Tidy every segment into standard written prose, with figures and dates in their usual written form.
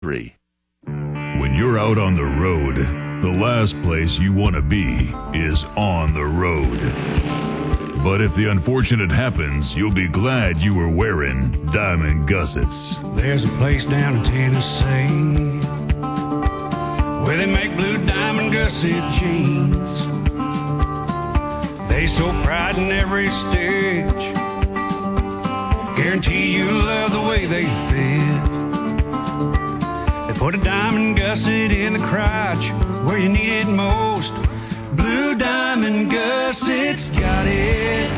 3. When you're out on the road, the last place you want to be is on the road. But if the unfortunate happens, you'll be glad you were wearing diamond gussets. There's a place down in Tennessee where they make blue diamond gusset jeans. They show pride in every stitch, guarantee you love the way they fit. They put a diamond gusset in the crotch where you need it most. Blue diamond gussets got it,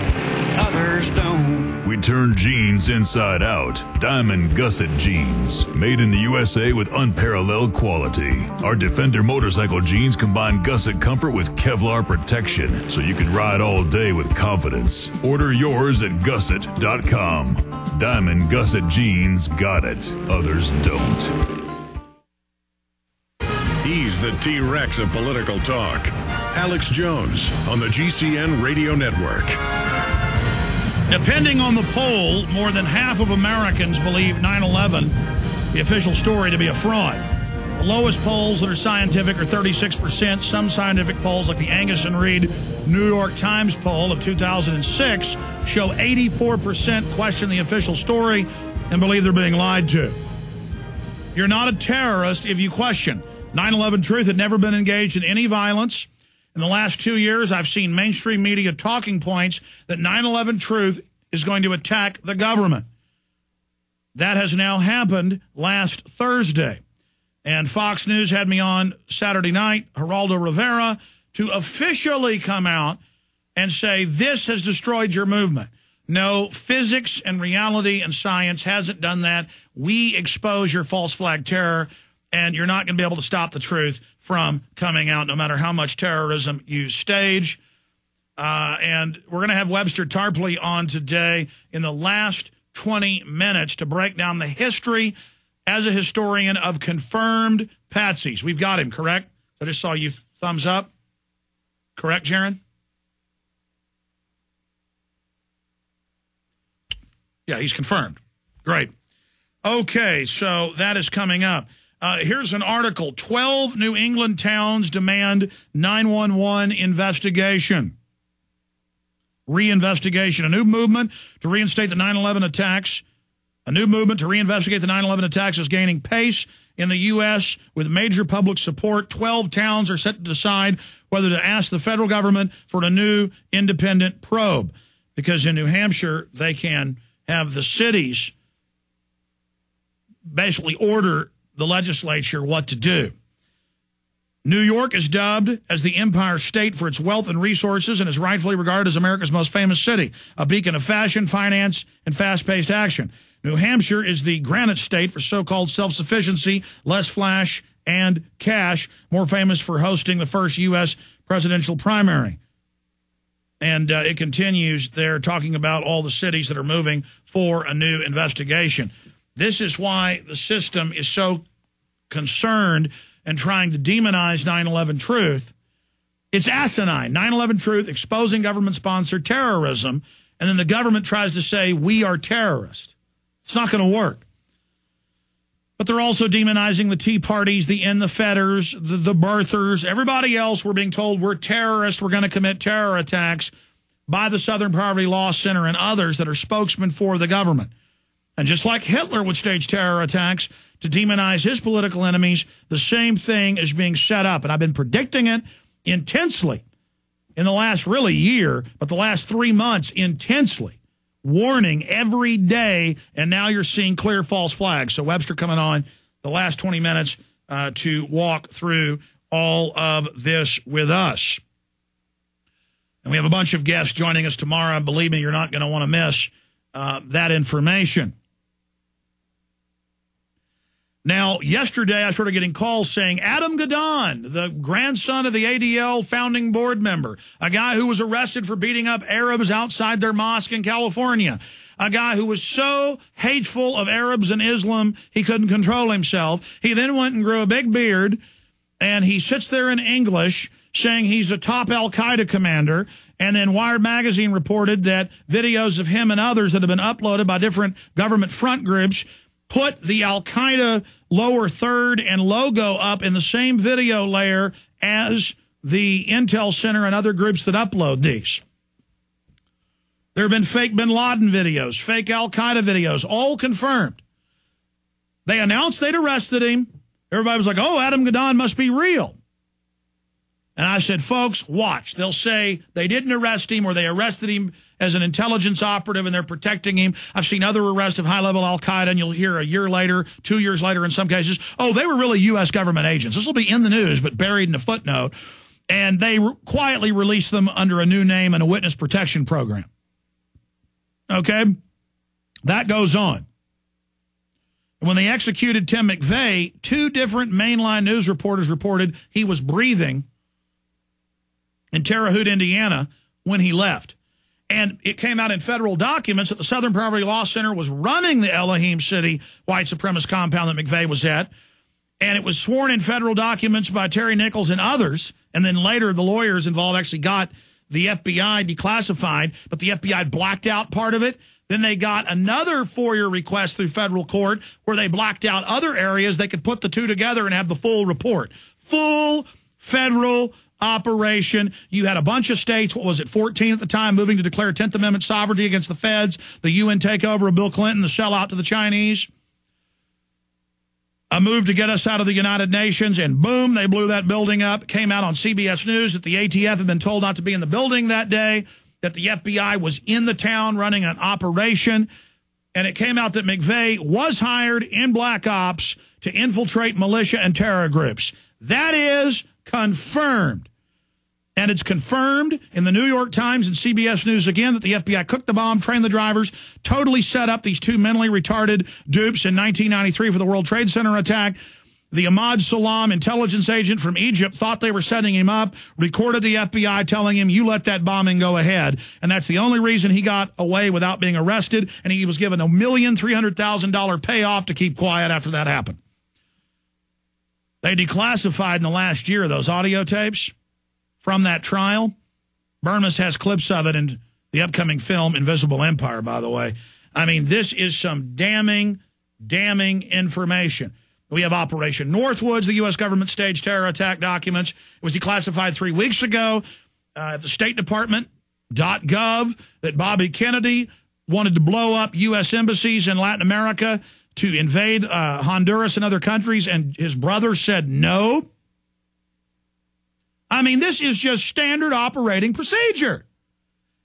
others don't. We turn jeans inside out. Diamond gusset jeans, made in the USA with unparalleled quality. Our Defender motorcycle jeans combine gusset comfort with Kevlar protection, so you can ride all day with confidence. Order yours at gusset.com. Diamond gusset jeans got it, others don't. He's the T-Rex of political talk. Alex Jones on the GCN Radio Network. Depending on the poll, more than half of Americans believe 9/11, the official story, to be a fraud. The lowest polls that are scientific are 36%. Some scientific polls, like the Angus and Reid New York Times poll of 2006, show 84% question the official story and believe they're being lied to. You're not a terrorist if you question. 9/11 Truth had never been engaged in any violence. In the last 2 years, I've seen mainstream media talking points that 9/11 Truth is going to attack the government. That has now happened last Thursday. And Fox News had me on Saturday night, Geraldo Rivera, to officially come out and say, this has destroyed your movement. No, physics and reality and science hasn't done that. We expose your false flag terror, and you're not going to be able to stop the truth from coming out, no matter how much terrorism you stage. And we're going to have Webster Tarpley on today in the last 20 minutes to break down the history as a historian of confirmed patsies. We've got him, correct? I just saw you thumbs up. Correct, Jaron? Yeah, he's confirmed. Great. Okay, so that is coming up. Here's an article. 12 New England towns demand 911 investigation. Reinvestigation. A new movement to reinstate the 9/11 attacks. A new movement to reinvestigate the 9/11 attacks is gaining pace in the U.S. with major public support. 12 towns are set to decide whether to ask the federal government for a new independent probe. Because in New Hampshire, they can have the cities basically order the legislature what to do. New York is dubbed as the Empire State for its wealth and resources and is rightfully regarded as America's most famous city, a beacon of fashion, finance, and fast-paced action. New Hampshire is the Granite State for so-called self-sufficiency, less flash, and cash, more famous for hosting the first U.S. presidential primary. And it continues there talking about all the cities that are moving for a new investigation. This is why the system is so concerned and trying to demonize 9/11 Truth. It's asinine. 9/11 Truth exposing government-sponsored terrorism, and then the government tries to say we are terrorists. It's not going to work. But they're also demonizing the Tea Parties, the Fedders, the birthers, everybody else. We're being told we're terrorists, we're going to commit terror attacks by the Southern Poverty Law Center and others that are spokesmen for the government. And just like Hitler would stage terror attacks to demonize his political enemies, the same thing is being set up. And I've been predicting it intensely in the last really year, but the last 3 months intensely, warning every day. And now you're seeing clear false flags. So Webster coming on the last 20 minutes to walk through all of this with us. And we have a bunch of guests joining us tomorrow. And believe me, you're not going to want to miss that information. Now, yesterday, I started getting calls saying Adam Gadon, the grandson of the ADL founding board member, a guy who was arrested for beating up Arabs outside their mosque in California, a guy who was so hateful of Arabs and Islam, he couldn't control himself. He then went and grew a big beard, and he sits there in English saying he's a top al-Qaeda commander. And then Wired Magazine reported that videos of him and others that have been uploaded by different government front groups put the al-Qaeda lower third and logo up in the same video layer as the Intel Center and other groups that upload these. There have been fake bin Laden videos, fake al-Qaeda videos, all confirmed. They announced they'd arrested him. Everybody was like, oh, Adam Gadon must be real. And I said, folks, watch. They'll say they didn't arrest him or they arrested him as an intelligence operative and they're protecting him. I've seen other arrests of high-level al-Qaeda, and you'll hear a year later, 2 years later in some cases, oh, they were really U.S. government agents. This will be in the news, but buried in a footnote. And they quietly released them under a new name and a witness protection program. Okay? That goes on. When they executed Tim McVeigh, 2 different mainline news reporters reported he was breathing in Terre Haute, Indiana, when he left. And it came out in federal documents that the Southern Poverty Law Center was running the Elohim City white supremacist compound that McVeigh was at. And it was sworn in federal documents by Terry Nichols and others. And then later, the lawyers involved actually got the FBI declassified, but the FBI blacked out part of it. Then they got another FOIA request through federal court where they blacked out other areas. They could put the two together and have the full report. Full federal operation. You had a bunch of states, what was it, 14 at the time, moving to declare 10th Amendment sovereignty against the feds, the UN takeover of Bill Clinton, the sellout to the Chinese. A move to get us out of the United Nations, and boom, they blew that building up. It came out on CBS News that the ATF had been told not to be in the building that day, that the FBI was in the town running an operation, and it came out that McVeigh was hired in Black Ops to infiltrate militia and terror groups. That is confirmed. And it's confirmed in the New York Times and CBS News again that the FBI cooked the bomb, trained the drivers, totally set up these 2 mentally retarded dupes in 1993 for the World Trade Center attack. The Ahmad Salam intelligence agent from Egypt thought they were setting him up, recorded the FBI telling him, you let that bombing go ahead. And that's the only reason he got away without being arrested. And he was given $1,300,000 payoff to keep quiet after that happened. They declassified in the last year those audio tapes from that trial. Burmese has clips of it in the upcoming film Invisible Empire, by the way. I mean, this is some damning information. We have Operation Northwoods, the U.S. government staged terror attack documents. It was declassified 3 weeks ago at the State Department.gov that Bobby Kennedy wanted to blow up U.S. embassies in Latin America to invade Honduras and other countries, and his brother said no. I mean, this is just standard operating procedure.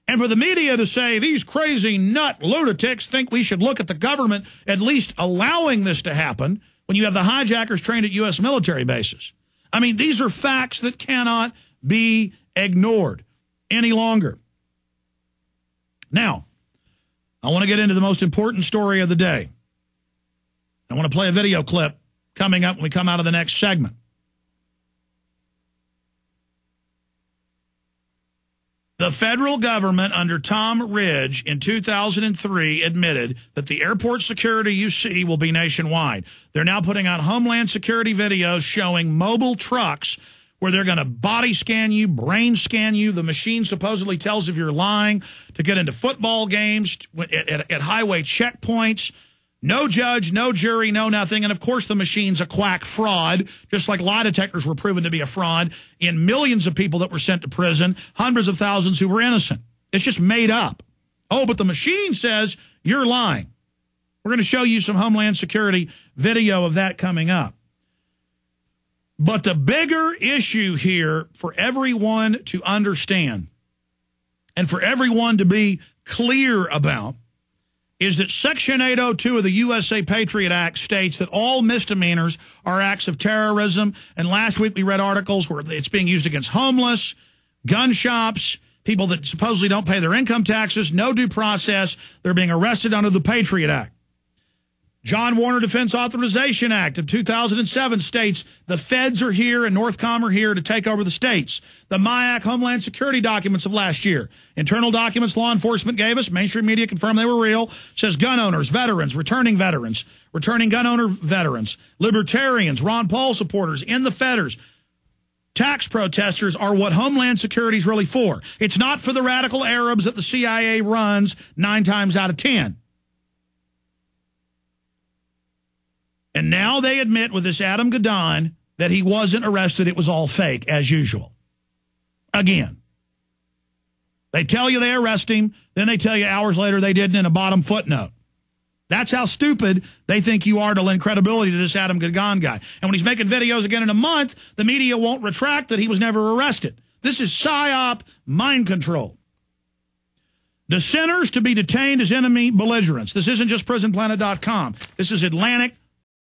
And for the media to say these crazy nut lunatics think we should look at the government at least allowing this to happen when you have the hijackers trained at U.S. military bases. I mean, these are facts that cannot be ignored any longer. Now, I want to get into the most important story of the day. I want to play a video clip coming up when we come out of the next segment. The federal government under Tom Ridge in 2003 admitted that the airport security you see will be nationwide. They're now putting out Homeland Security videos showing mobile trucks where they're going to body scan you, brain scan you. The machine supposedly tells if you're lying to get into football games, at highway checkpoints. No judge, no jury, no nothing. And, of course, the machine's a quack fraud, just like lie detectors were proven to be a fraud in millions of people that were sent to prison, hundreds of thousands who were innocent. It's just made up. Oh, but the machine says you're lying. We're going to show you some Homeland Security video of that coming up. But the bigger issue here for everyone to understand and for everyone to be clear about is that Section 802 of the USA Patriot Act states that all misdemeanors are acts of terrorism. And last week we read articles where it's being used against homeless, gun shops, people that supposedly don't pay their income taxes, no due process. They're being arrested under the Patriot Act. John Warner Defense Authorization Act of 2007 states the feds are here and Northcom are here to take over the states. The MIAC Homeland Security documents of last year. Internal documents law enforcement gave us. Mainstream media confirmed they were real. Says gun owners, veterans, returning gun owner veterans, libertarians, Ron Paul supporters, in the fetters, tax protesters are what Homeland Security is really for. It's not for the radical Arabs that the CIA runs 9 times out of 10. And now they admit with this Adam Gadon that he wasn't arrested. It was all fake, as usual. Again. They tell you they arrest him, then they tell you hours later they didn't in a bottom footnote. That's how stupid they think you are to lend credibility to this Adam Gadon guy. And when he's making videos again in a month, the media won't retract that he was never arrested. This is PSYOP mind control. Dissenters to be detained as enemy belligerents. This isn't just prisonplanet.com. This is Atlantic